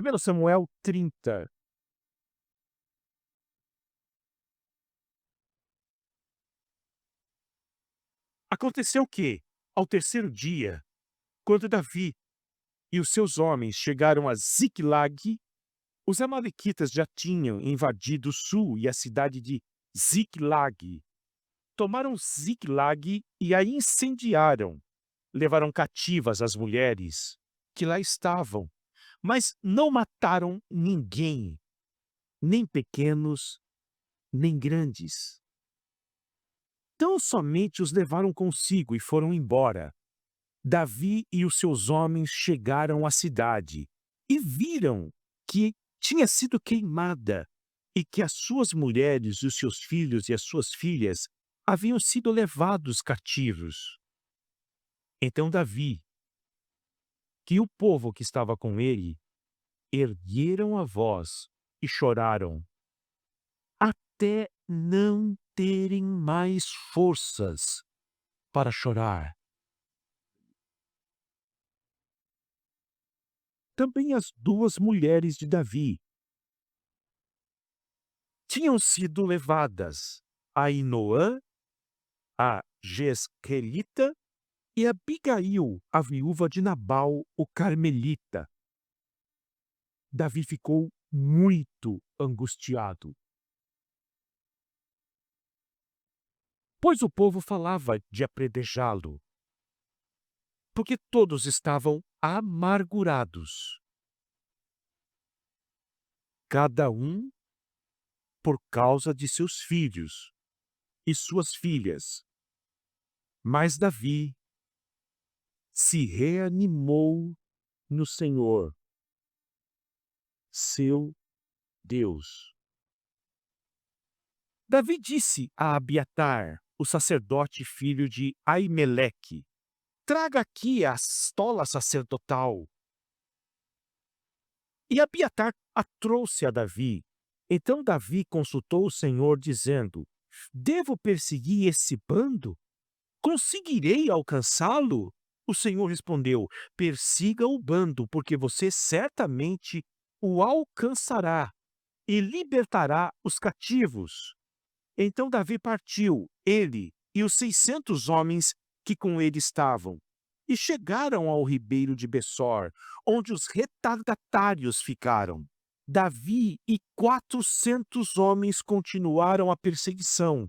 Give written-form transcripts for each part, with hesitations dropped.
1 Samuel 30. Aconteceu que, ao terceiro dia, quando Davi e os seus homens chegaram a Ziclag, os amalequitas já tinham invadido o sul e a cidade de Ziclag. Tomaram Ziclag e a incendiaram. Levaram cativas as mulheres que lá estavam, mas não mataram ninguém, nem pequenos, nem grandes. Tão somente os levaram consigo e foram embora. Davi e os seus homens chegaram à cidade e viram que tinha sido queimada e que as suas mulheres, os seus filhos e as suas filhas haviam sido levados cativos. Então Davi e o povo que estava com ele ergueram a voz e choraram, até não terem mais forças para chorar. Também as duas mulheres de Davi tinham sido levadas, Ainoã, a Jezreelita, e Abigail, a viúva de Nabal, o carmelita. Davi ficou muito angustiado, pois o povo falava de apredejá-lo, porque todos estavam amargurados, cada um por causa de seus filhos e suas filhas. Mas Davi se reanimou no Senhor, seu Deus. Davi disse a Abiatar, o sacerdote filho de Aimeleque: traga aqui a estola sacerdotal. E Abiatar a trouxe a Davi. Então Davi consultou o Senhor, dizendo: devo perseguir esse bando? Conseguirei alcançá-lo? O Senhor respondeu: persiga o bando, porque você certamente o alcançará e libertará os cativos. Então Davi partiu, ele e os 600 homens que com ele estavam, e chegaram ao ribeiro de Bessor, onde os retardatários ficaram. Davi e 400 homens continuaram a perseguição,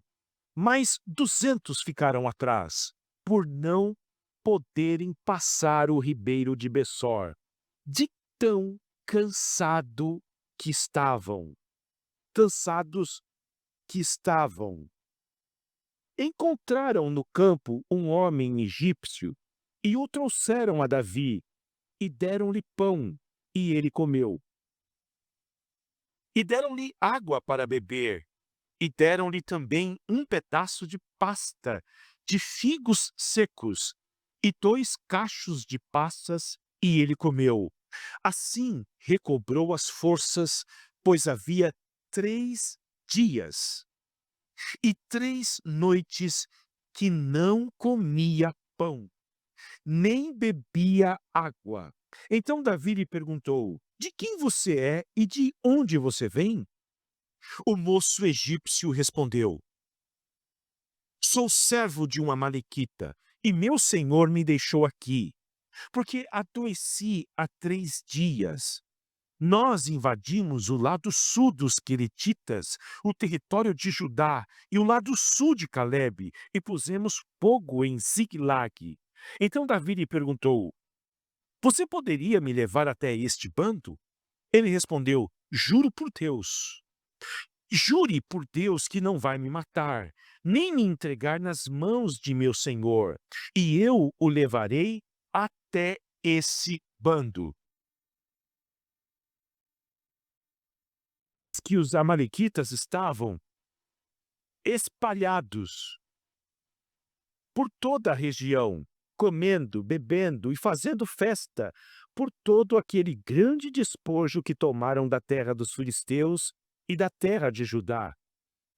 mas 200 ficaram atrás, por não poderem passar o ribeiro de Bessor, de tão cansado que estavam. Cansados que estavam. Encontraram no campo um homem egípcio e o trouxeram a Davi e deram-lhe pão e ele comeu. E deram-lhe água para beber e deram-lhe também um pedaço de pasta de figos secos e 2 cachos de passas e ele comeu. Assim recobrou as forças, pois havia 3 dias e 3 noites que não comia pão, nem bebia água. Então Davi lhe perguntou: de quem você é e de onde você vem? O moço egípcio respondeu: sou servo de uma amalequita, e meu senhor me deixou aqui, porque adoeci há 3 dias. Nós invadimos o lado sul dos Queretitas, o território de Judá, e o lado sul de Calebe, e pusemos fogo em Ziclag. Então Davi lhe perguntou: você poderia me levar até este bando? Ele respondeu: juro por Deus. Jure por Deus que não vai me matar, nem me entregar nas mãos de meu senhor, e eu o levarei até esse bando. Que os amalequitas estavam espalhados por toda a região, comendo, bebendo e fazendo festa por todo aquele grande despojo que tomaram da terra dos filisteus e da terra de Judá.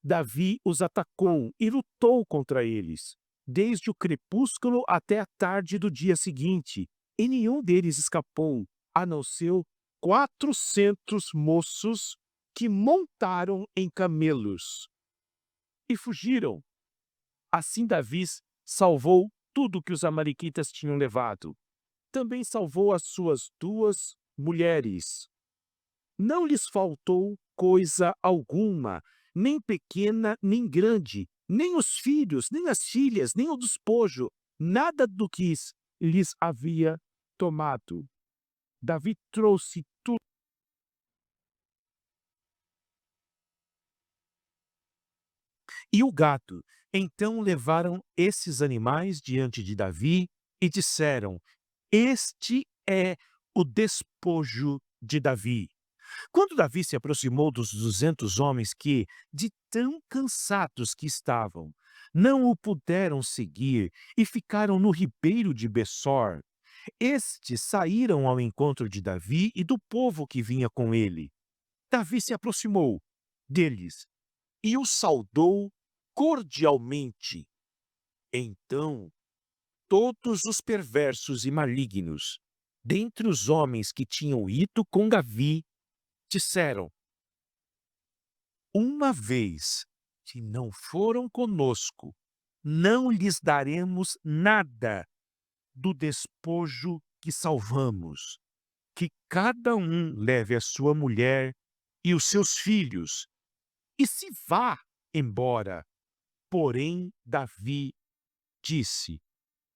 Davi os atacou e lutou contra eles, desde o crepúsculo até a tarde do dia seguinte, e nenhum deles escapou, a não ser 400 moços que montaram em camelos e fugiram. Assim Davi salvou tudo que os amalequitas tinham levado. Também salvou as suas 2 mulheres. Não lhes faltou coisa alguma, nem pequena, nem grande, nem os filhos, nem as filhas, nem o despojo, nada do que lhes havia tomado. Davi trouxe tudo. E o gado. Então levaram esses animais diante de Davi e disseram: Este é o despojo de Davi. Quando Davi se aproximou dos 200 homens que, de tão cansados que estavam, não o puderam seguir e ficaram no ribeiro de Bessor, estes saíram ao encontro de Davi e do povo que vinha com ele. Davi se aproximou deles e o saudou cordialmente. Então, todos os perversos e malignos, dentre os homens que tinham ido com Davi, disseram: Uma vez que não foram conosco, não lhes daremos nada do despojo que salvamos. Que cada um leve a sua mulher e os seus filhos e se vá embora. Porém, Davi disse: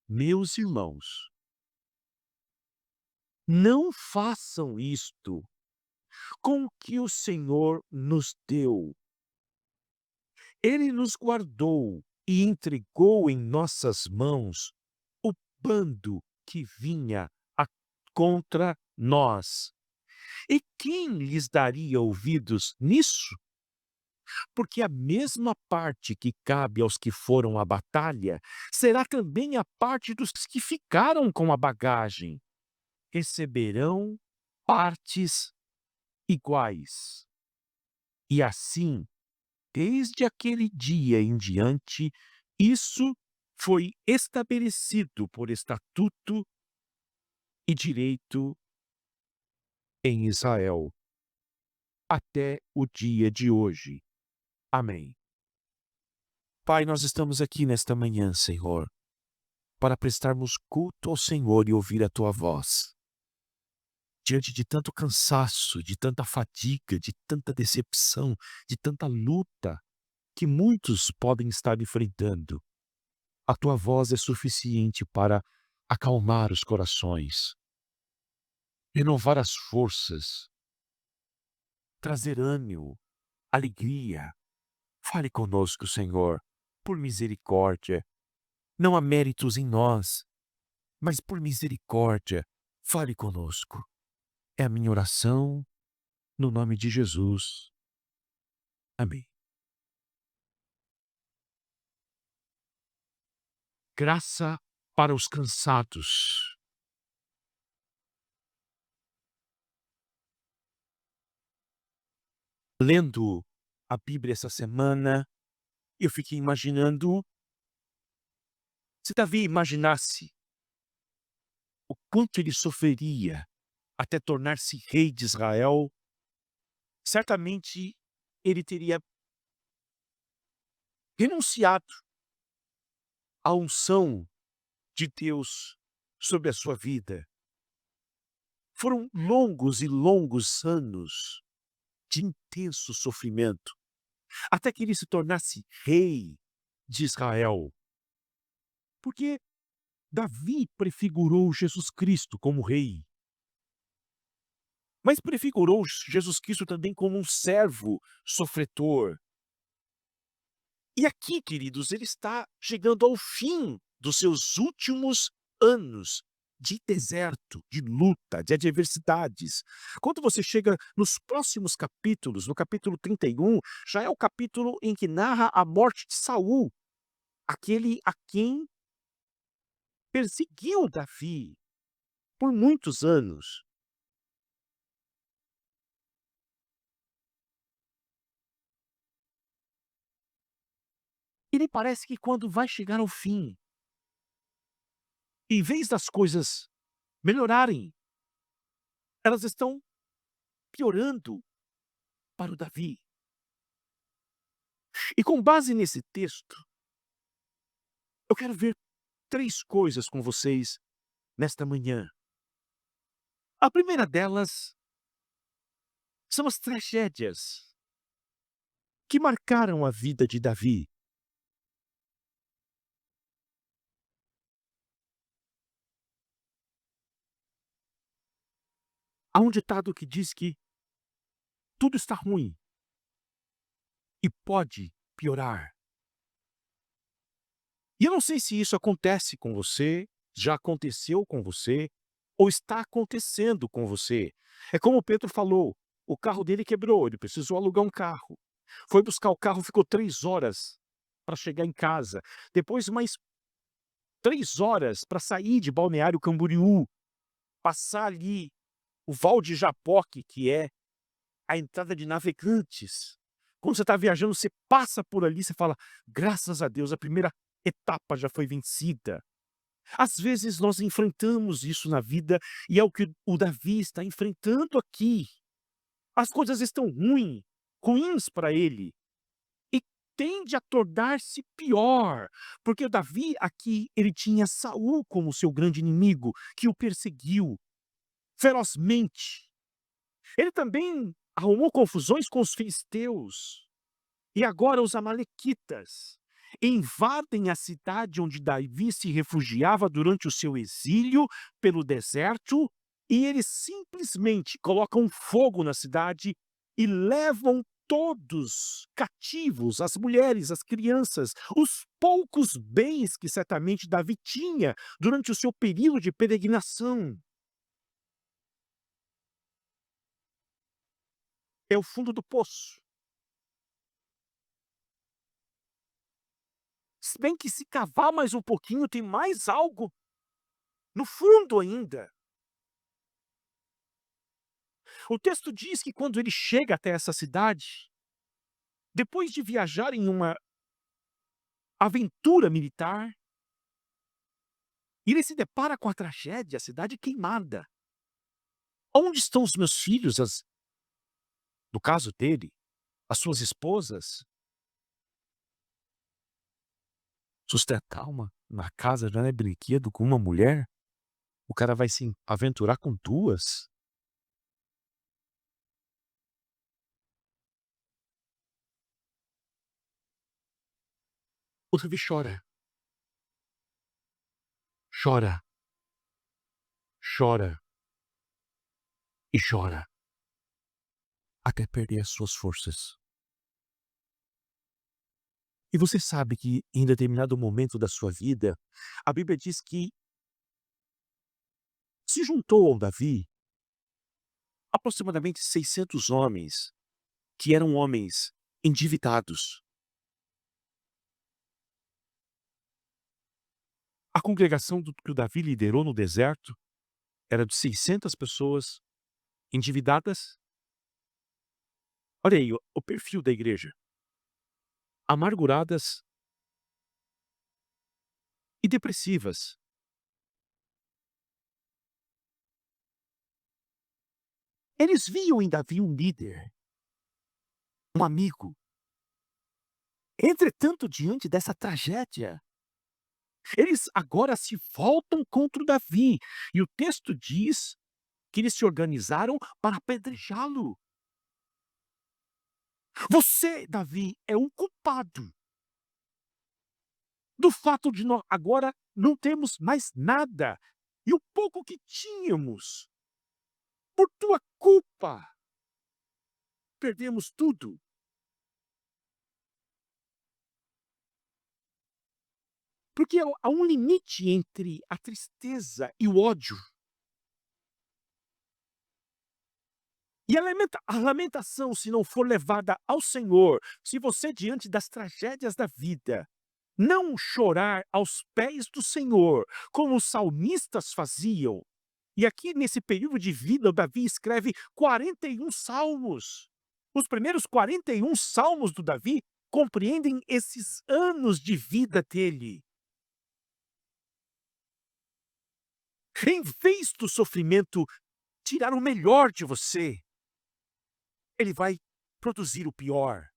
Meus irmãos, não façam isto com o que o Senhor nos deu. Ele nos guardou e entregou em nossas mãos o bando que vinha contra nós. E quem lhes daria ouvidos nisso? Porque a mesma parte que cabe aos que foram à batalha será também a parte dos que ficaram com a bagagem. Receberão partes iguais. E assim, desde aquele dia em diante, isso foi estabelecido por estatuto e direito em Israel, até o dia de hoje. Amém. Pai, nós estamos aqui nesta manhã, Senhor, para prestarmos culto ao Senhor e ouvir a Tua voz. Diante de tanto cansaço, de tanta fadiga, de tanta decepção, de tanta luta que muitos podem estar enfrentando, a Tua voz é suficiente para acalmar os corações, renovar as forças, trazer ânimo, alegria. Fale conosco, Senhor, por misericórdia. Não há méritos em nós, mas por misericórdia, fale conosco. É a minha oração, no nome de Jesus. Amém. Graça para os cansados. Lendo a Bíblia essa semana, eu fiquei imaginando, se Davi imaginasse o quanto ele sofreria até tornar-se rei de Israel, certamente ele teria renunciado à unção de Deus sobre a sua vida. Foram longos e longos anos de intenso sofrimento, até que ele se tornasse rei de Israel. Porque Davi prefigurou Jesus Cristo como rei, mas prefigurou Jesus Cristo também como um servo sofredor. E aqui, queridos, ele está chegando ao fim dos seus últimos anos de deserto, de luta, de adversidades. Quando você chega nos próximos capítulos, no capítulo 31, já é o capítulo em que narra a morte de Saul, aquele a quem perseguiu Davi por muitos anos. E me parece que quando vai chegar ao fim, em vez das coisas melhorarem, elas estão piorando para o Davi. E com base nesse texto, eu quero ver 3 coisas com vocês nesta manhã. A primeira delas são as tragédias que marcaram a vida de Davi. Há um ditado que diz que tudo está ruim e pode piorar. E eu não sei se isso acontece com você, já aconteceu com você, ou está acontecendo com você. É como o Pedro falou, o carro dele quebrou, ele precisou alugar um carro. Foi buscar o carro, ficou 3 horas para chegar em casa. Depois mais 3 horas para sair de Balneário Camboriú, passar ali o Val de Japoque, que é a entrada de Navegantes. Quando você está viajando, você passa por ali, você fala: "Graças a Deus, a primeira etapa já foi vencida". Às vezes nós enfrentamos isso na vida e é o que o Davi está enfrentando aqui. As coisas estão ruins para ele e tende a tornar-se pior, porque o Davi aqui, ele tinha Saul como seu grande inimigo, que o perseguiu ferozmente. Ele também arrumou confusões com os filisteus. E agora os amalequitas invadem a cidade onde Davi se refugiava durante o seu exílio pelo deserto, e eles simplesmente colocam fogo na cidade e levam todos cativos, as mulheres, as crianças, os poucos bens que certamente Davi tinha durante o seu período de peregrinação. É o fundo do poço. Se bem que se cavar mais um pouquinho, tem mais algo no fundo ainda. O texto diz que quando ele chega até essa cidade, depois de viajar em uma aventura militar, ele se depara com a tragédia, a cidade queimada. Onde estão os meus filhos? No caso dele, as suas esposas? Sustentar uma casa já não é brinquedo com uma mulher? O cara vai se aventurar com 2? O Davi chora, chora, chora e chora, até perder as suas forças. E você sabe que em determinado momento da sua vida, a Bíblia diz que se juntou ao Davi aproximadamente 600 homens, que eram homens endividados. A congregação que o Davi liderou no deserto era de 600 pessoas endividadas. Olha aí o perfil da igreja. Amarguradas e depressivas. Eles viam em Davi um líder, um amigo. Entretanto, diante dessa tragédia, eles agora se voltam contra o Davi. E o texto diz que eles se organizaram para apedrejá-lo. Você, Davi, é um culpado do fato de nós agora não termos mais nada. E o pouco que tínhamos, por tua culpa, perdemos tudo. Porque há um limite entre a tristeza e o ódio. E a lamentação, se não for levada ao Senhor, se você, diante das tragédias da vida, não chorar aos pés do Senhor, como os salmistas faziam. E aqui, nesse período de vida, o Davi escreve 41 salmos. Os primeiros 41 salmos do Davi compreendem esses anos de vida dele. Em vez do sofrimento tirar o melhor de você, Ele vai produzir o pior.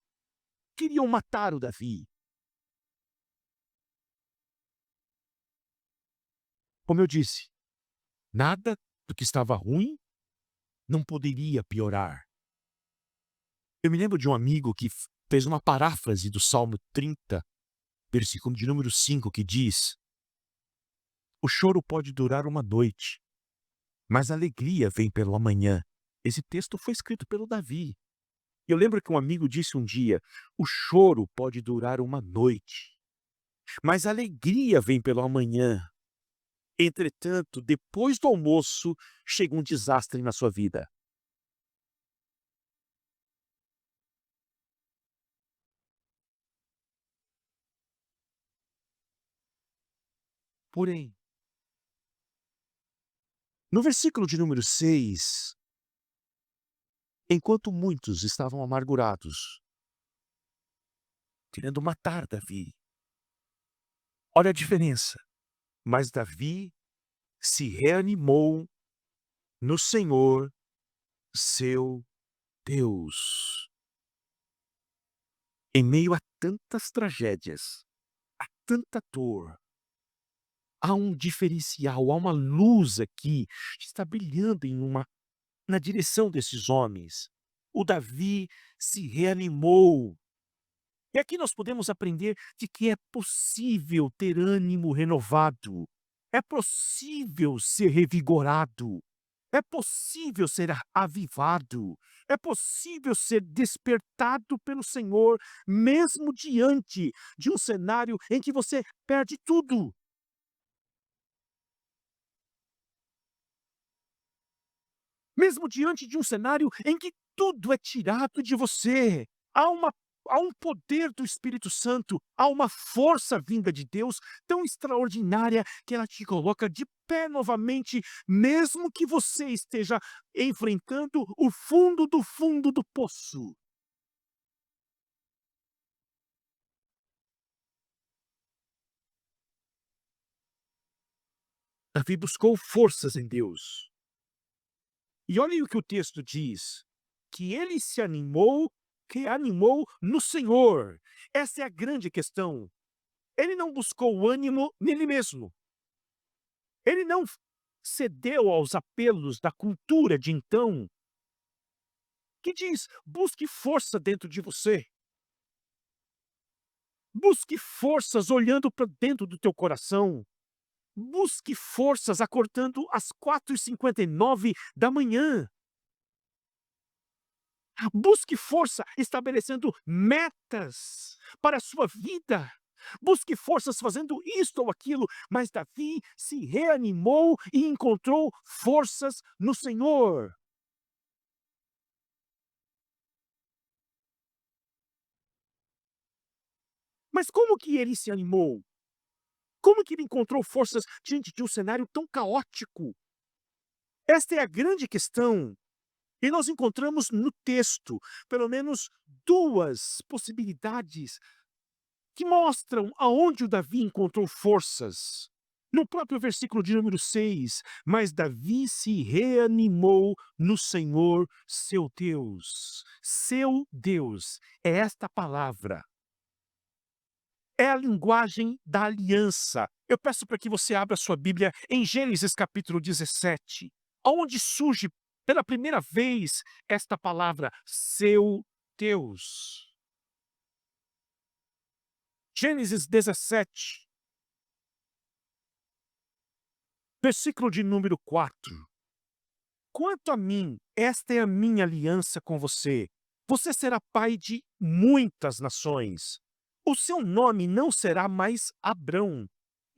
Queriam matar o Davi. Como eu disse, nada do que estava ruim não poderia piorar. Eu me lembro de um amigo que fez uma paráfrase do Salmo 30, versículo de número 5, que diz: o choro pode durar uma noite, mas a alegria vem pela manhã. Esse texto foi escrito pelo Davi. Eu lembro que um amigo disse um dia: o choro pode durar uma noite, mas a alegria vem pela manhã. Entretanto, depois do almoço, chega um desastre na sua vida. Porém, no versículo de número 6, enquanto muitos estavam amargurados, querendo matar Davi, olha a diferença. Mas Davi se reanimou no Senhor, seu Deus. Em meio a tantas tragédias, a tanta dor, há um diferencial, há uma luz aqui que está brilhando na direção desses homens. O Davi se reanimou. E aqui nós podemos aprender de que é possível ter ânimo renovado. É possível ser revigorado. É possível ser avivado. É possível ser despertado pelo Senhor, mesmo diante de um cenário em que você perde tudo. Mesmo diante de um cenário em que tudo é tirado de você, há uma há um poder do Espírito Santo, há uma força vinda de Deus tão extraordinária que ela te coloca de pé novamente, mesmo que você esteja enfrentando o fundo do poço. Davi buscou forças em Deus. E olhem o que o texto diz, que ele se animou, reanimou no Senhor. Essa é a grande questão. Ele não buscou ânimo nele mesmo. Ele não cedeu aos apelos da cultura de então, que diz: busque força dentro de você. Busque forças olhando para dentro do teu coração. Busque forças acordando às 4h59 da manhã. Busque força estabelecendo metas para a sua vida. Busque forças fazendo isto ou aquilo, mas Davi se reanimou e encontrou forças no Senhor. Mas como que ele se animou? Como que ele encontrou forças diante de um cenário tão caótico? Esta é a grande questão. E nós encontramos no texto, pelo menos duas possibilidades que mostram aonde o Davi encontrou forças. No próprio versículo de número 6, mas Davi se reanimou no Senhor, seu Deus. Seu Deus é esta palavra. É a linguagem da aliança. Eu peço para que você abra sua Bíblia em Gênesis capítulo 17, onde surge pela primeira vez esta palavra, seu Deus. Gênesis 17, versículo de número 4. Quanto a mim, esta é a minha aliança com você. Você será pai de muitas nações. O seu nome não será mais Abrão,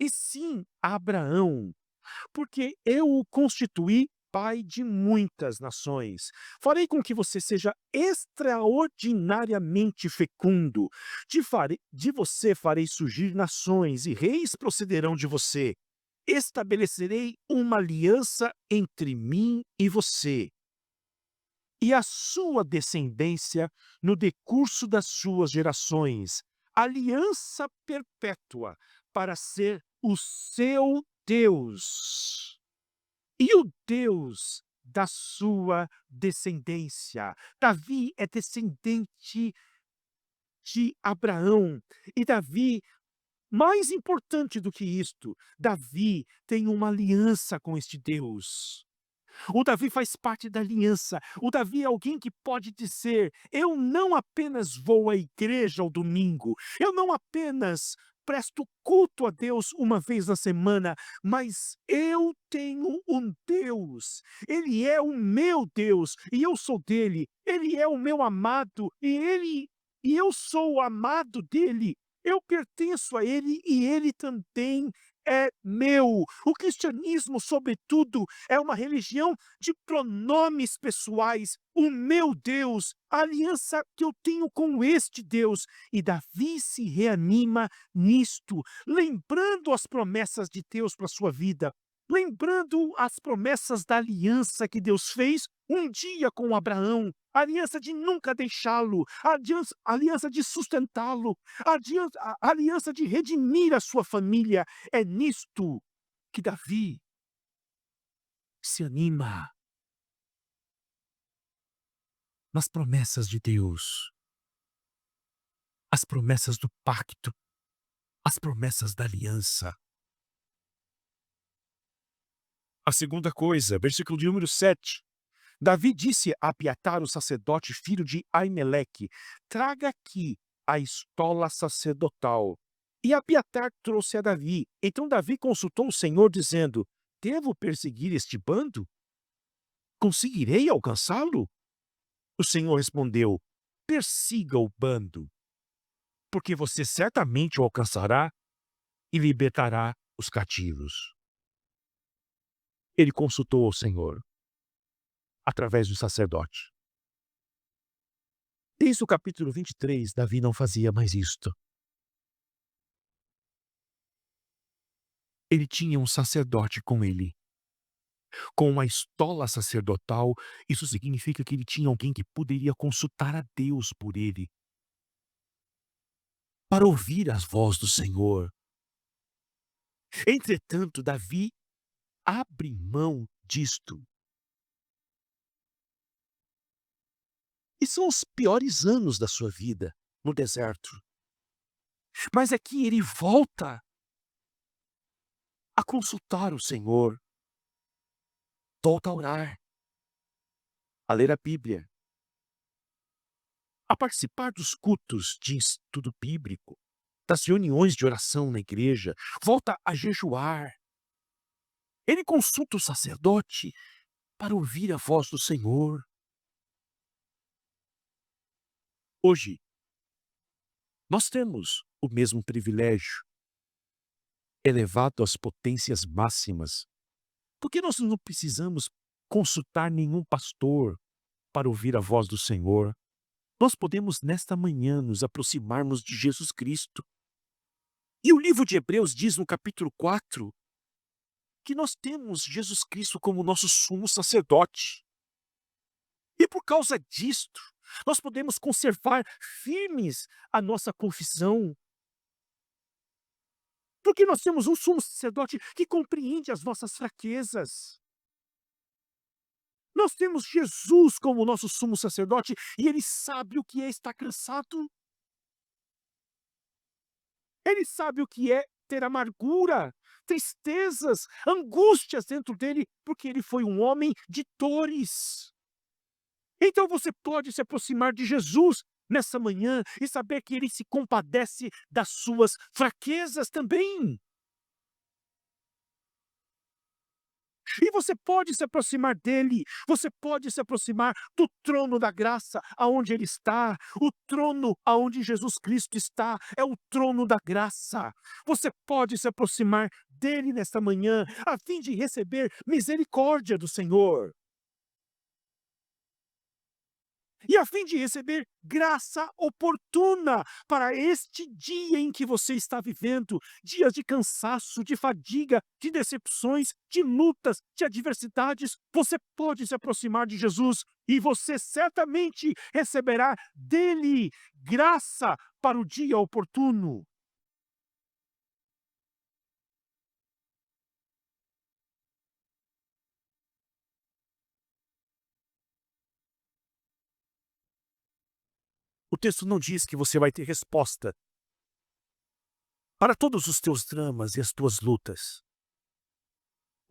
e sim Abraão, porque eu o constituí pai de muitas nações. Farei com que você seja extraordinariamente fecundo. De você farei surgir nações, e reis procederão de você. Estabelecerei uma aliança entre mim e você, e a sua descendência no decurso das suas gerações, aliança perpétua para ser o seu Deus. E o Deus da sua descendência. Davi é descendente de Abraão. E Davi, mais importante do que isto, Davi tem uma aliança com este Deus. O Davi faz parte da aliança. O Davi é alguém que pode dizer: eu não apenas vou à igreja ao domingo, eu não apenas presto culto a Deus uma vez na semana, mas eu tenho um Deus. Ele é o meu Deus e eu sou dele. Ele é o meu amado e eu sou o amado dele. Eu pertenço a ele e ele também é meu. O cristianismo, sobretudo, é uma religião de pronomes pessoais. O meu Deus, a aliança que eu tenho com este Deus. E Davi se reanima nisto, lembrando as promessas de Deus para a sua vida, lembrando as promessas da aliança que Deus fez um dia com Abraão, a aliança de nunca deixá-lo, a aliança de sustentá-lo, a aliança de redimir a sua família. É nisto que Davi se anima, nas promessas de Deus, as promessas do pacto, as promessas da aliança. A segunda coisa, versículo de número 7. Davi disse a Abiatar, o sacerdote, filho de Aimeleque: traga aqui a estola sacerdotal. E Abiatar trouxe a Davi. Então Davi consultou o Senhor, dizendo: devo perseguir este bando? Conseguirei alcançá-lo? O Senhor respondeu: persiga o bando, porque você certamente o alcançará e libertará os cativos. Ele consultou o Senhor através do sacerdote. Desde o capítulo 23, Davi não fazia mais isto. Ele tinha um sacerdote com ele. Com uma estola sacerdotal, isso significa que ele tinha alguém que poderia consultar a Deus por ele, para ouvir a voz do Senhor. Entretanto, Davi abre mão disto. E são os piores anos da sua vida no deserto. Mas aqui ele volta a consultar o Senhor, volta a orar, a ler a Bíblia, a participar dos cultos de estudo bíblico, das reuniões de oração na igreja, volta a jejuar. Ele consulta o sacerdote para ouvir a voz do Senhor. Hoje, nós temos o mesmo privilégio, elevado às potências máximas, porque nós não precisamos consultar nenhum pastor para ouvir a voz do Senhor. Nós podemos, nesta manhã, nos aproximarmos de Jesus Cristo. E o livro de Hebreus diz no capítulo 4 que nós temos Jesus Cristo como nosso sumo sacerdote. E por causa disto, nós podemos conservar firmes a nossa confissão. Porque nós temos um sumo sacerdote que compreende as nossas fraquezas. Nós temos Jesus como nosso sumo sacerdote e ele sabe o que é estar cansado. Ele sabe o que é ter amargura, tristezas, angústias dentro dele, porque ele foi um homem de dores. Então você pode se aproximar de Jesus nessa manhã e saber que ele se compadece das suas fraquezas também. E você pode se aproximar dele, você pode se aproximar do trono da graça, aonde ele está. O trono aonde Jesus Cristo está é o trono da graça. Você pode se aproximar dele nesta manhã, a fim de receber misericórdia do Senhor. E a fim de receber graça oportuna para este dia em que você está vivendo, dias de cansaço, de fadiga, de decepções, de lutas, de adversidades, você pode se aproximar de Jesus e você certamente receberá dele graça para o dia oportuno. O texto não diz que você vai ter resposta para todos os teus dramas e as tuas lutas.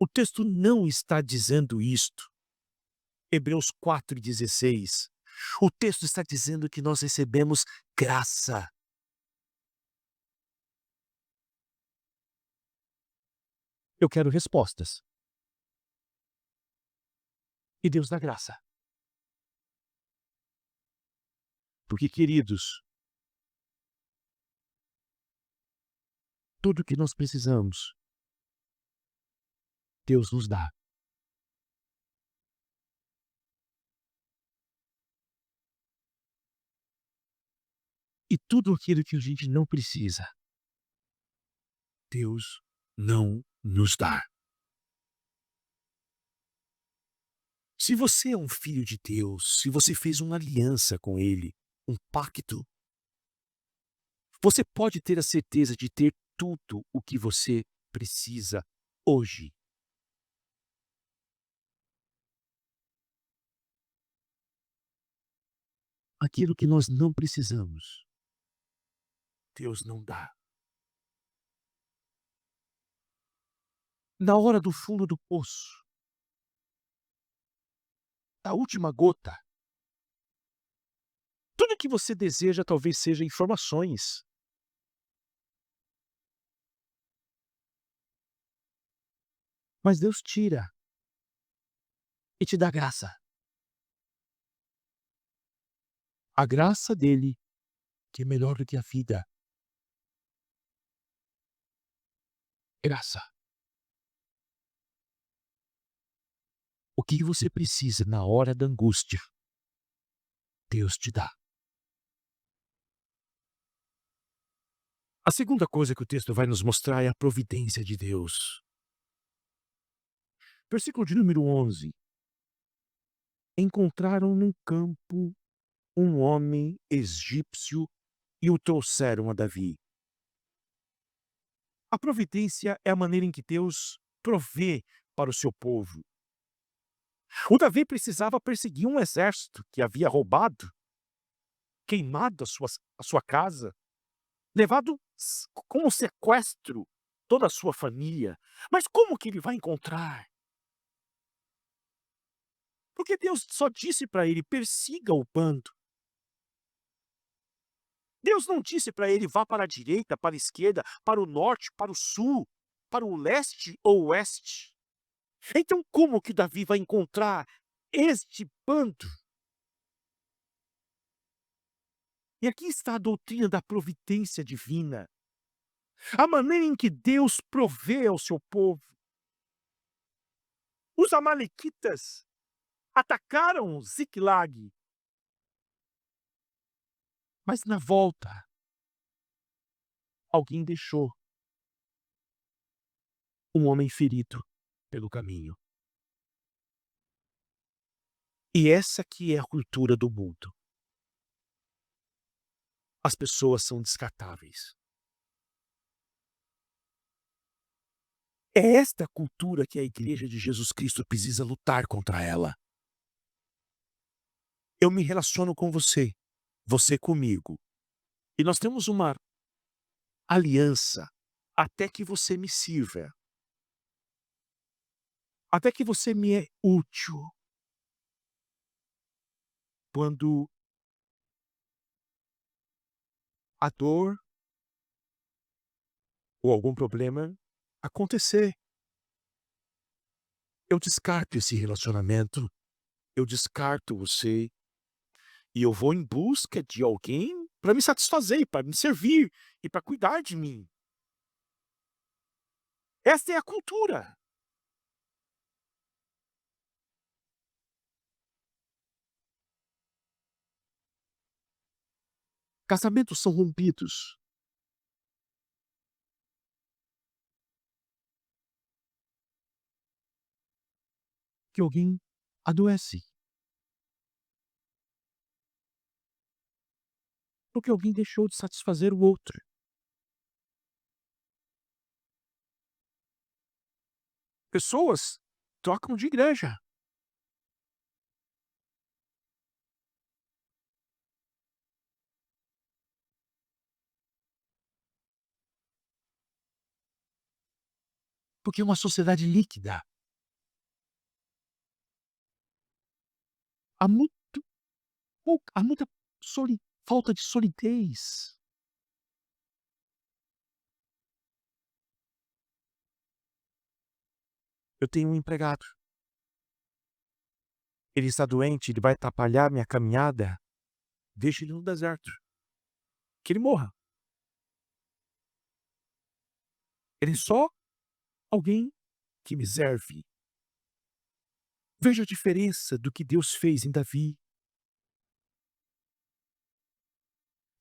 O texto não está dizendo isto. Hebreus 4,16. O texto está dizendo que nós recebemos graça. Eu quero respostas. E Deus dá graça. Porque, queridos, tudo o que nós precisamos, Deus nos dá. E tudo aquilo que a gente não precisa, Deus não nos dá. Se você é um filho de Deus, se você fez uma aliança com Ele, um pacto, você pode ter a certeza de ter tudo o que você precisa hoje. Aquilo que nós não precisamos, Deus não dá. Na hora do fundo do poço, da última gota, tudo que você deseja talvez seja informações. Mas Deus tira e te dá graça. A graça dele, que é melhor do que a vida. Graça. O que você precisa na hora da angústia, Deus te dá. A segunda coisa que o texto vai nos mostrar é a providência de Deus. Versículo de número 11. Encontraram num campo um homem egípcio e o trouxeram a Davi. A providência é a maneira em que Deus provê para o seu povo. O Davi precisava perseguir um exército que havia roubado, queimado a sua casa, levado como sequestro toda a sua família. Mas como que ele vai encontrar? Porque Deus só disse para ele: persiga o bando. Deus não disse para ele: vá para a direita, para a esquerda, para o norte, para o sul, para o leste ou oeste. Então como que Davi vai encontrar este bando? E aqui está a doutrina da providência divina. A maneira em que Deus provê ao seu povo. Os amalequitas atacaram Ziclag, mas na volta, alguém deixou um homem ferido pelo caminho. E essa que é a cultura do mundo. As pessoas são descartáveis. É esta cultura que a Igreja de Jesus Cristo precisa lutar contra ela. Eu me relaciono com você, você comigo, e nós temos uma aliança até que você me sirva, até que você me é útil. Quando a dor ou algum problema acontecer, eu descarto esse relacionamento, eu descarto você e eu vou em busca de alguém para me satisfazer, para me servir e para cuidar de mim. Esta é a cultura. Casamentos são rompidos. Que alguém adoece. Porque alguém deixou de satisfazer o outro. Pessoas trocam de igreja. Porque é uma sociedade líquida. Há muito há muita falta de solidez. Eu tenho um empregado. Ele está doente, ele vai atrapalhar minha caminhada. Deixe ele no deserto. Que ele morra. Ele é só alguém que me serve. Veja a diferença do que Deus fez em Davi.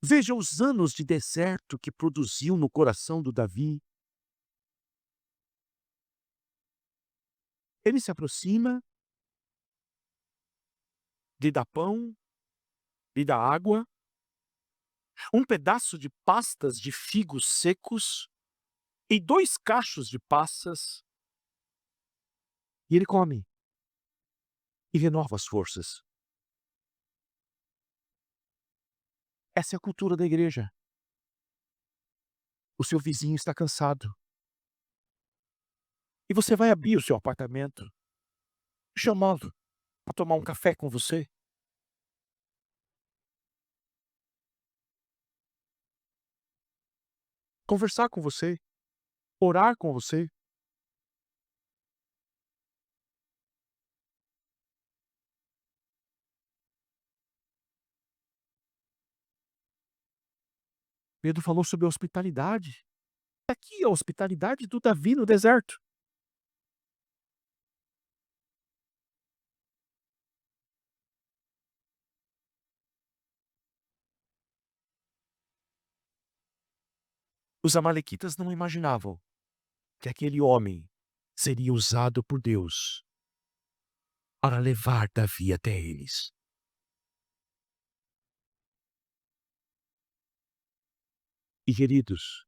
Veja os anos de deserto que produziu no coração do Davi. Ele se aproxima, lhe dá pão, lhe dá água, um pedaço de pastas de figos secos e 2 cachos de passas, e ele come e renova as forças. Essa é a cultura da igreja. O seu vizinho está cansado. E você vai abrir o seu apartamento, chamá-lo para tomar um café com você. Conversar com você, orar com você. Pedro falou sobre a hospitalidade. Aqui é a hospitalidade do Davi no deserto. Os amalequitas não imaginavam que aquele homem seria usado por Deus para levar Davi até eles. E queridos,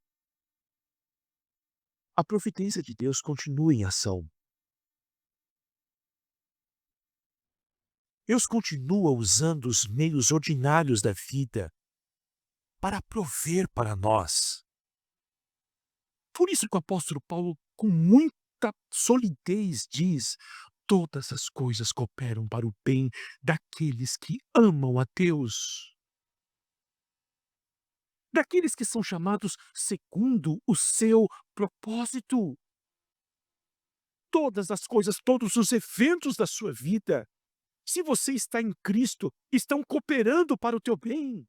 a providência de Deus continua em ação. Deus continua usando os meios ordinários da vida para prover para nós. Por isso que o apóstolo Paulo, com muita solidez, diz: todas as coisas cooperam para o bem daqueles que amam a Deus. Daqueles que são chamados segundo o seu propósito. Todas as coisas, todos os eventos da sua vida, se você está em Cristo, estão cooperando para o teu bem.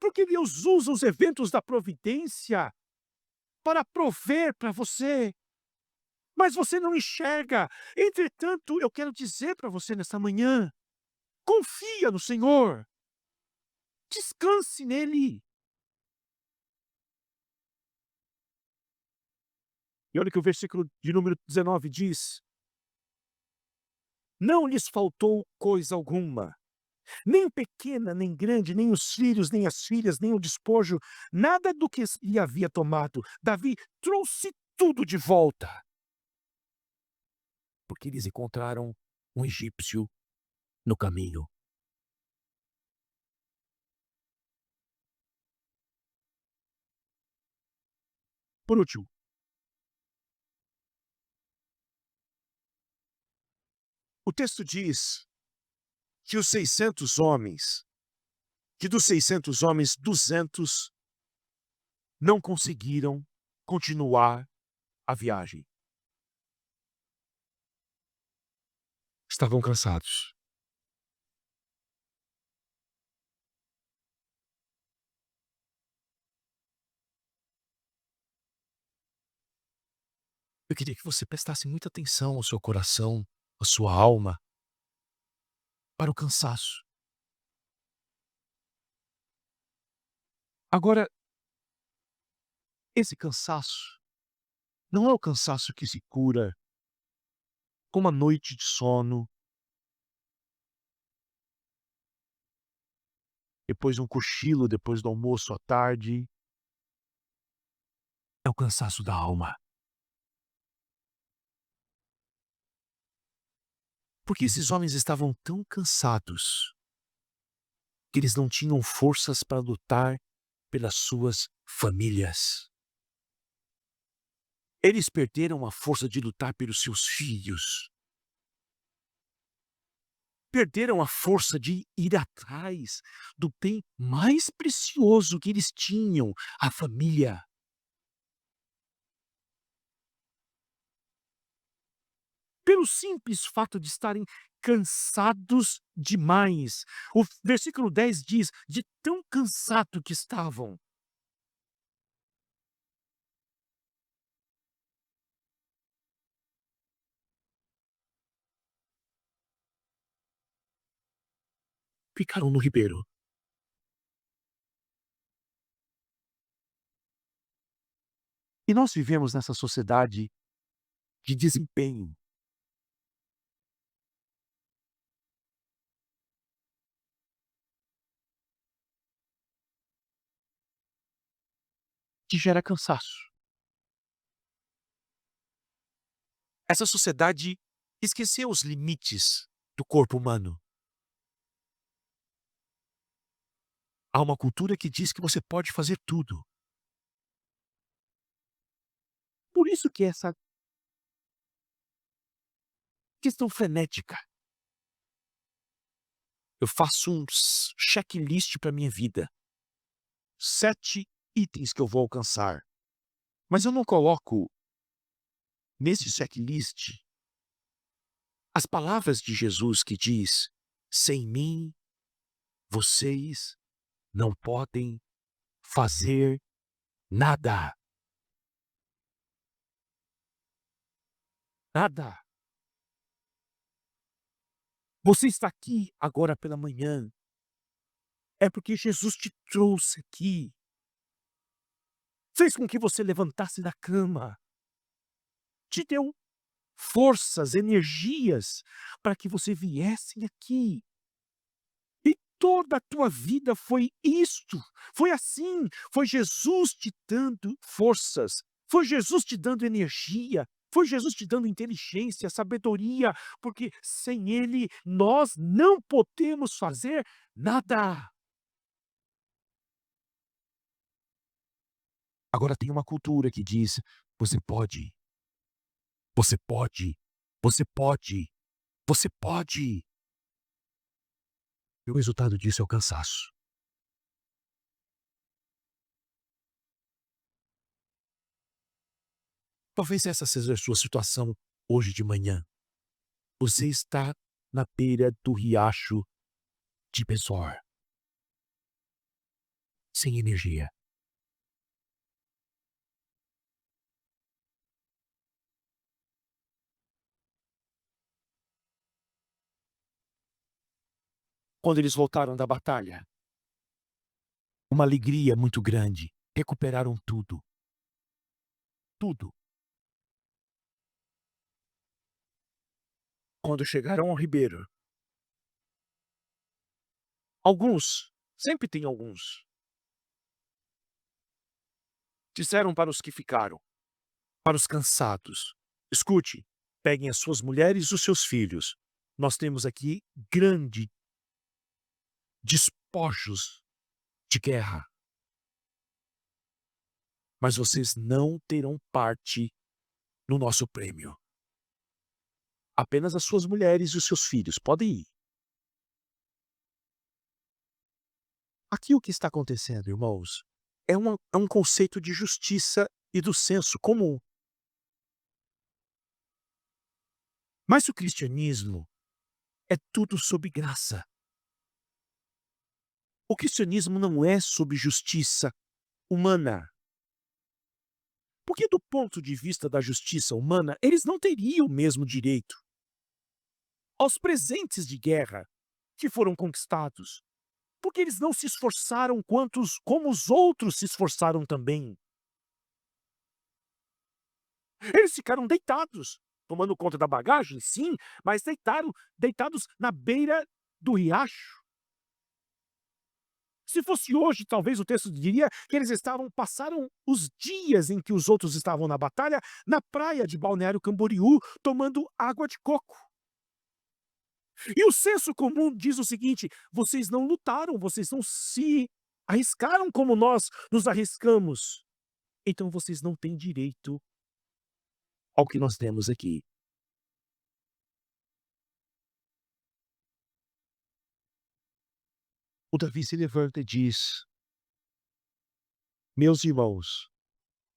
Porque Deus usa os eventos da providência para prover para você, mas você não enxerga. Entretanto, eu quero dizer para você nesta manhã: confia no Senhor, descanse nele. E olha que o versículo de número 19 diz: não lhes faltou coisa alguma, nem pequena, nem grande, nem os filhos, nem as filhas, nem o despojo, nada do que lhe havia tomado. Davi trouxe tudo de volta, porque eles encontraram um egípcio no caminho. Por último, o texto diz que os 600 homens, que dos 600 homens, 200 não conseguiram continuar a viagem. Estavam cansados. Eu queria que você prestasse muita atenção ao seu coração, à sua alma, para o cansaço. Agora, esse cansaço não é o cansaço que se cura com uma noite de sono, depois de um cochilo, depois do almoço à tarde. É o cansaço da alma. Porque esses homens estavam tão cansados que eles não tinham forças para lutar pelas suas famílias. Eles perderam a força de lutar pelos seus filhos. Perderam a força de ir atrás do bem mais precioso que eles tinham, a família. Pelo simples fato de estarem cansados demais. O versículo 10 diz: "De tão cansado que estavam". Ficaram no ribeiro. E nós vivemos nessa sociedade de desempenho, que gera cansaço. Essa sociedade esqueceu os limites do corpo humano. Há uma cultura que diz que você pode fazer tudo. Por isso que essa questão frenética. Eu faço um checklist para minha vida. 7 itens que eu vou alcançar. Mas eu não coloco nesse checklist as palavras de Jesus que diz: "Sem mim, vocês não podem fazer nada, nada". Você está aqui agora pela manhã, é porque Jesus te trouxe aqui, fez com que você levantasse da cama, te deu forças, energias para que você viesse aqui. E toda a tua vida foi isto, foi assim, foi Jesus te dando forças, foi Jesus te dando energia, foi Jesus te dando inteligência, sabedoria, porque sem Ele nós não podemos fazer nada. Agora tem uma cultura que diz: "Você pode, você pode, você pode, você pode". E o resultado disso é o cansaço. Talvez essa seja a sua situação hoje de manhã. Você está na beira do riacho de Besor, sem energia. Quando eles voltaram da batalha, uma alegria muito grande, recuperaram tudo, tudo. Quando chegaram ao ribeiro, alguns, sempre tem alguns, disseram para os que ficaram, para os cansados: "Escute, peguem as suas mulheres e os seus filhos. Nós temos aqui grande despojos de guerra, mas vocês não terão parte no nosso prêmio. Apenas as suas mulheres e os seus filhos podem ir". Aqui o que está acontecendo, irmãos, é um conceito de justiça e do senso comum. Mas o cristianismo é tudo sob graça. O cristianismo não é sobre justiça humana. Porque do ponto de vista da justiça humana, eles não teriam o mesmo direito aos presentes de guerra que foram conquistados, porque eles não se esforçaram como os outros se esforçaram também. Eles ficaram deitados, tomando conta da bagagem, sim, mas deitados na beira do riacho. Se fosse hoje, talvez o texto diria que eles passaram os dias em que os outros estavam na batalha, na praia de Balneário Camboriú, tomando água de coco. E o senso comum diz o seguinte: vocês não lutaram, vocês não se arriscaram como nós nos arriscamos. Então vocês não têm direito ao que nós temos aqui. O Davi se levanta e diz: meus irmãos,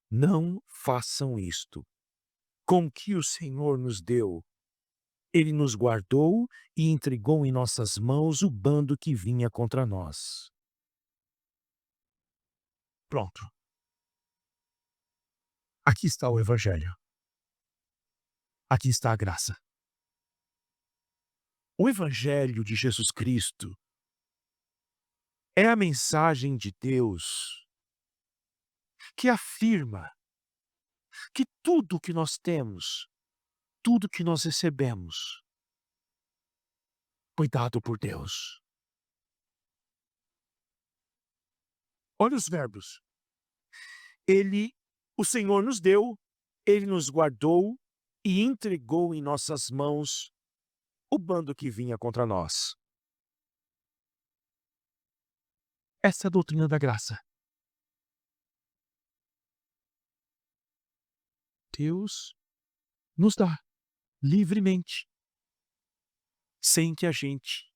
não façam isto. Com o que o Senhor nos deu, ele nos guardou e entregou em nossas mãos o bando que vinha contra nós. Pronto. Aqui está o Evangelho. Aqui está a graça. O Evangelho de Jesus Cristo é a mensagem de Deus que afirma que tudo que nós temos, tudo que nós recebemos, foi dado por Deus. Olha os verbos. O Senhor nos deu, ele nos guardou e entregou em nossas mãos o bando que vinha contra nós. Essa é a doutrina da graça. Deus nos dá livremente, sem que a gente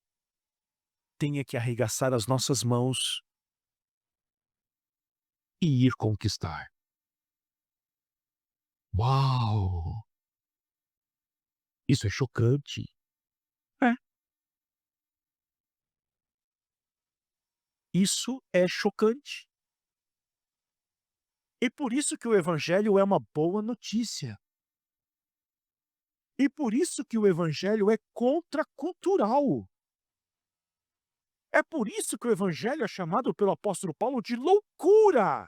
tenha que arregaçar as nossas mãos e ir conquistar. Uau! Isso é chocante. É. Isso é chocante. E por isso que o Evangelho é uma boa notícia. E por isso que o Evangelho é contracultural. É por isso que o Evangelho é chamado pelo apóstolo Paulo de loucura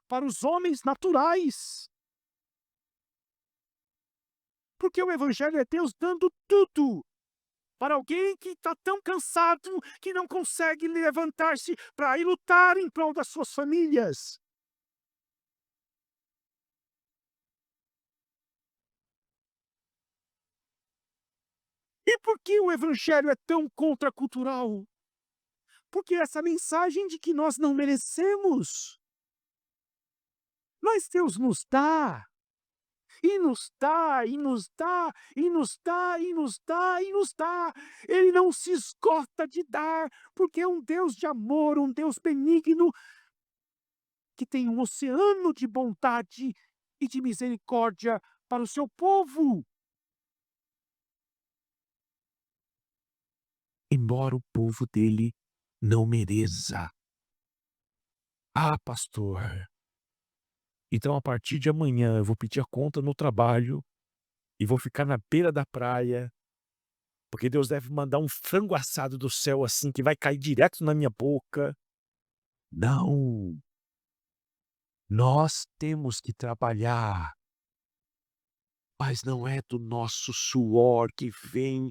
para os homens naturais. Porque o Evangelho é Deus dando tudo para alguém que está tão cansado que não consegue levantar-se para ir lutar em prol das suas famílias. E por que o Evangelho é tão contracultural? Porque essa mensagem de que nós não merecemos, mas Deus nos dá. E nos dá, e nos dá, e nos dá, e nos dá, e nos dá. Ele não se esgota de dar, porque é um Deus de amor, um Deus benigno, que tem um oceano de bondade e de misericórdia para o seu povo. Embora o povo dele não mereça. Ah, pastor, então a partir de amanhã eu vou pedir a conta no trabalho e vou ficar na beira da praia, porque Deus deve mandar um frango assado do céu assim que vai cair direto na minha boca. Não, nós temos que trabalhar, mas não é do nosso suor que vem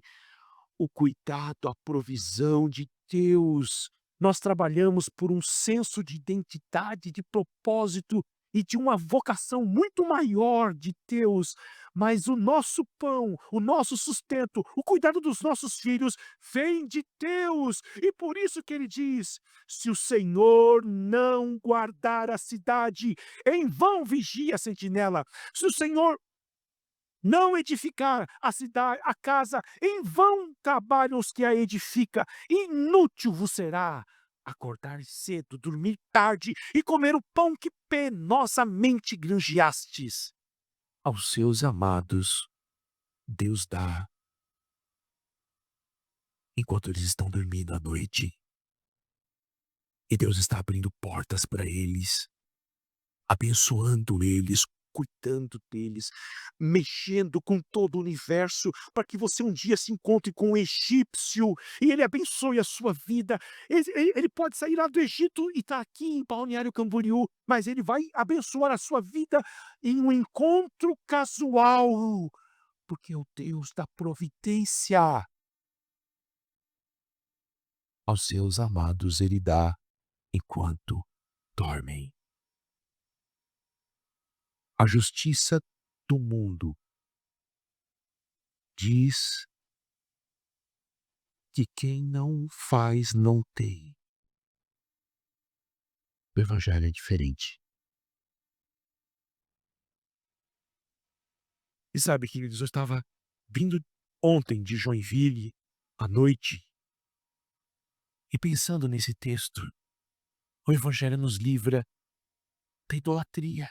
o cuidado, a provisão de Deus. Nós trabalhamos por um senso de identidade, de propósito e de uma vocação muito maior de Deus. Mas o nosso pão, o nosso sustento, o cuidado dos nossos filhos vem de Deus. E por isso que ele diz: se o Senhor não guardar a cidade, em vão vigia a sentinela. Se o Senhor não edificar a cidade, a casa, em vão trabalham os que a edificam, inútil vos será acordar cedo, dormir tarde e comer o pão que penosamente granjeastes. Aos seus amados, Deus dá, enquanto eles estão dormindo à noite. E Deus está abrindo portas para eles, abençoando eles, cuidando deles, mexendo com todo o universo, para que você um dia se encontre com um egípcio e ele abençoe a sua vida. Ele pode sair lá do Egito e estar aqui em Balneário Camboriú, mas ele vai abençoar a sua vida em um encontro casual, porque é o Deus da providência. Aos seus amados ele dá enquanto dormem. A justiça do mundo diz que quem não faz não tem. O evangelho é diferente. E sabe, queridos, eu estava vindo ontem de Joinville, à noite, e pensando nesse texto, o evangelho nos livra da idolatria.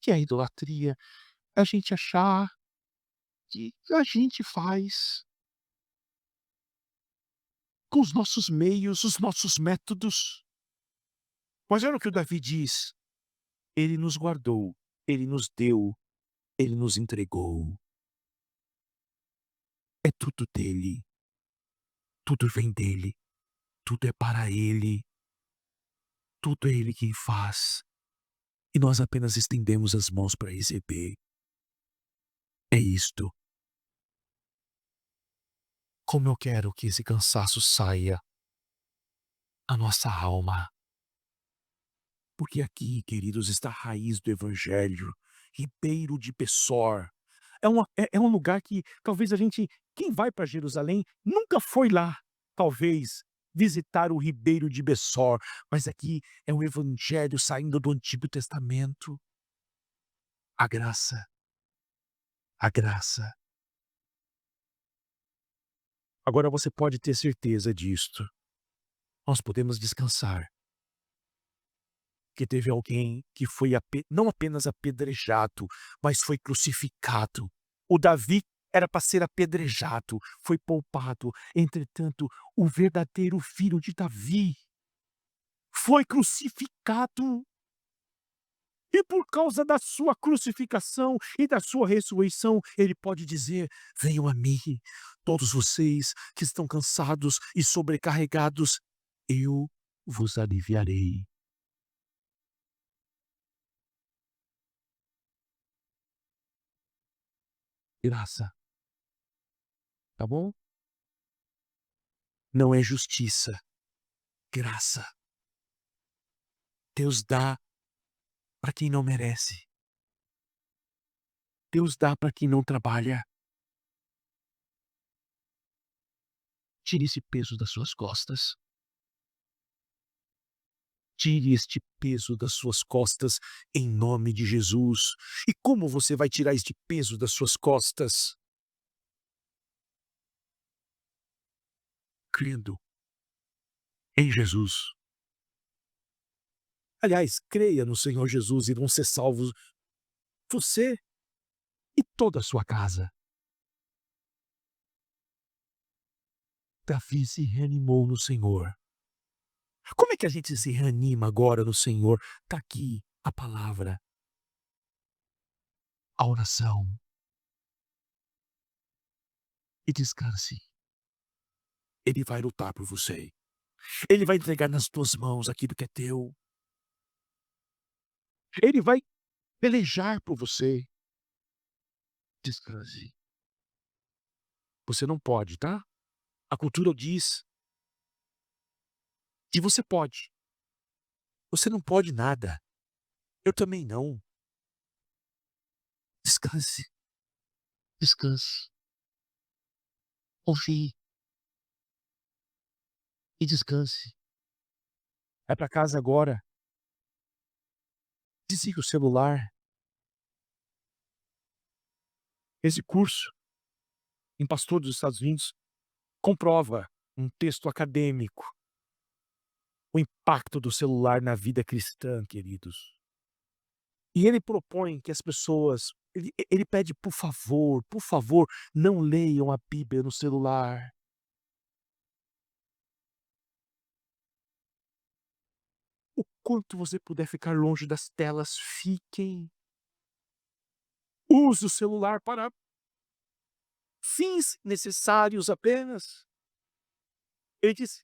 Que é a idolatria? A gente achar que a gente faz com os nossos meios, os nossos métodos. Mas olha o que o Davi diz: ele nos guardou, ele nos deu, ele nos entregou. É tudo dele, tudo vem dele, tudo é para ele, tudo é ele quem faz. E nós apenas estendemos as mãos para receber. É isto. Como eu quero que esse cansaço saia da nossa alma. Porque aqui, queridos, está a raiz do evangelho, Ribeiro de Pessor. É um lugar que talvez a gente, quem vai para Jerusalém, nunca foi lá, talvez, visitar o Ribeiro de Bessor, mas aqui é o evangelho saindo do Antigo Testamento. A graça, a graça. Agora você pode ter certeza disto. Nós podemos descansar, que teve alguém que foi não apenas apedrejado, mas foi crucificado. O Davi era para ser apedrejado, foi poupado. Entretanto, o verdadeiro filho de Davi foi crucificado. E por causa da sua crucificação e da sua ressurreição, ele pode dizer: venham a mim, todos vocês que estão cansados e sobrecarregados, eu vos aliviarei. Graça, tá bom? Não é justiça, graça. Deus dá para quem não merece. Deus dá para quem não trabalha. Tire esse peso das suas costas. Tire este peso das suas costas em nome de Jesus. E como você vai tirar este peso das suas costas? Crendo em Jesus. Aliás, creia no Senhor Jesus e vão ser salvos você e toda a sua casa. Davi se reanimou no Senhor. Como é que a gente se reanima agora no Senhor? Está aqui a palavra, a oração. E descanse. Ele vai lutar por você. Ele vai entregar nas tuas mãos aquilo que é teu. Ele vai pelejar por você. Descanse. Você não pode, tá? A cultura diz que você pode. Você não pode nada. Eu também não. Descanse. Descanse. Confie e descanse. Vai para casa agora. Desliga o celular. Esse curso em pastor dos Estados Unidos comprova um texto acadêmico o impacto do celular na vida cristã, queridos. E ele propõe que as pessoas ele pede: por favor, não leiam a Bíblia no celular". O quanto você puder ficar longe das telas, fiquem. Use o celular para fins necessários apenas. Ele diz: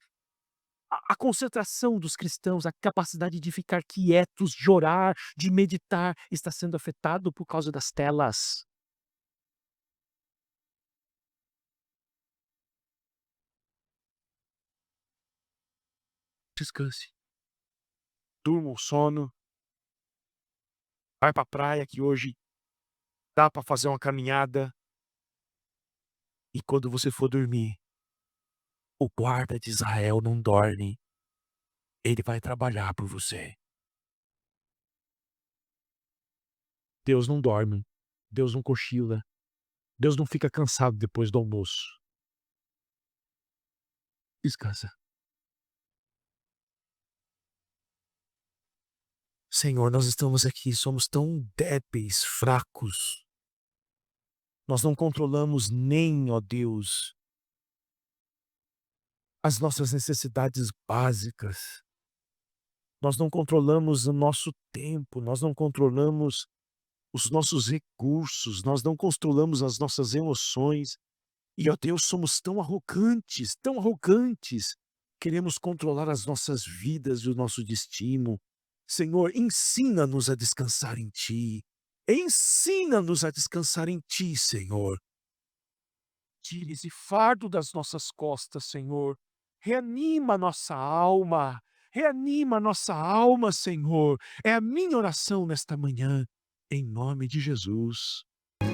a concentração dos cristãos, a capacidade de ficar quietos, de orar, de meditar, está sendo afetado por causa das telas. Descanse, durma o sono, vai para a praia que hoje dá para fazer uma caminhada, e quando você for dormir, o guarda de Israel não dorme, ele vai trabalhar por você. Deus não dorme, Deus não cochila, Deus não fica cansado depois do almoço. Descansa. Senhor, nós estamos aqui, somos tão débeis, fracos. Nós não controlamos nem, ó Deus, as nossas necessidades básicas. Nós não controlamos o nosso tempo, nós não controlamos os nossos recursos, nós não controlamos as nossas emoções. E, ó Deus, somos tão arrogantes, tão arrogantes. Queremos controlar as nossas vidas e o nosso destino. Senhor, ensina-nos a descansar em Ti. Ensina-nos a descansar em Ti, Senhor. Tire esse fardo das nossas costas, Senhor. Reanima nossa alma. Reanima nossa alma, Senhor. É a minha oração nesta manhã. Em nome de Jesus.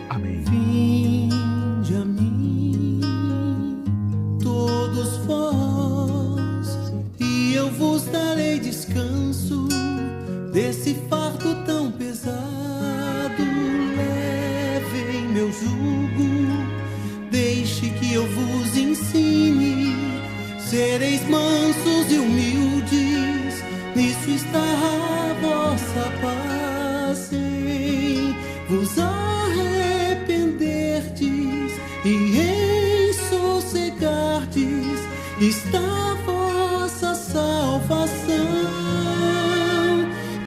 Amém. Vinde a mim, todos vós, e eu vos darei descanso desse fardo tão pesado. Levem meu jugo, deixe que eu vos ensine. Sereis mansos e humildes, nisso está a vossa paz. Em vos arrependerdes e em sossegardes está a vossa salvação.